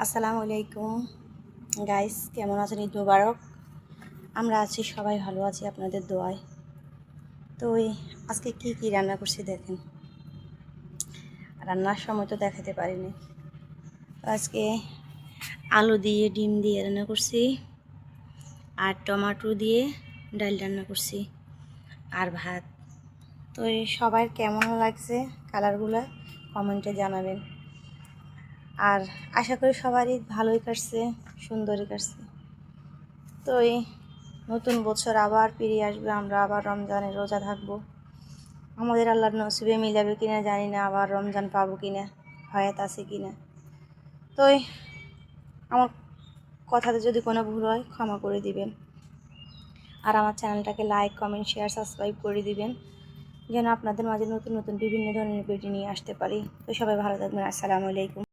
আসসালামু আলাইকুম গাইস, কেমন আছেন? ঈদ মুবারক। আমরা আছি, সবাই ভালো আছি আপনাদের দোয়ায়। তো আজকে কি রান্না করছি দেখেন। রান্নার সময় তো দেখাতে পারিনি। আজকে আলু দিয়ে ডিম দিয়ে রান্না করছি, আর টমেটো দিয়ে ডাল রান্না করছি, আর ভাত। তো সবার কেমন লাগছে কালারগুলো কমেন্টে জানাবেন। আর আশা করি সবারই ভালোই কাটছে, সুন্দরই কাটছে। তো নতুন বছর আবার ফিরে আসবে, আমরা আবার রমজানের রোজা থাকবো। আমাদের আল্লাহর নসিবে মিলাবে কিনা জানি না, আবার রমজান পাবো কিনা, হায়াত আছে কিনা। তো আমার কথাতে যদি কোনো ভুল হয় ক্ষমা করে দিবেন। আর আমার চ্যানেলটাকে লাইক, কমেন্ট, শেয়ার, সাবস্ক্রাইব করে দিবেন, যেন আপনাদের মাঝে নতুন নতুন বিভিন্ন ধরনের ভিডিও নিয়ে আসতে পারি। তো সবাই ভালো থাকবেন। আসসালামু আলাইকুম।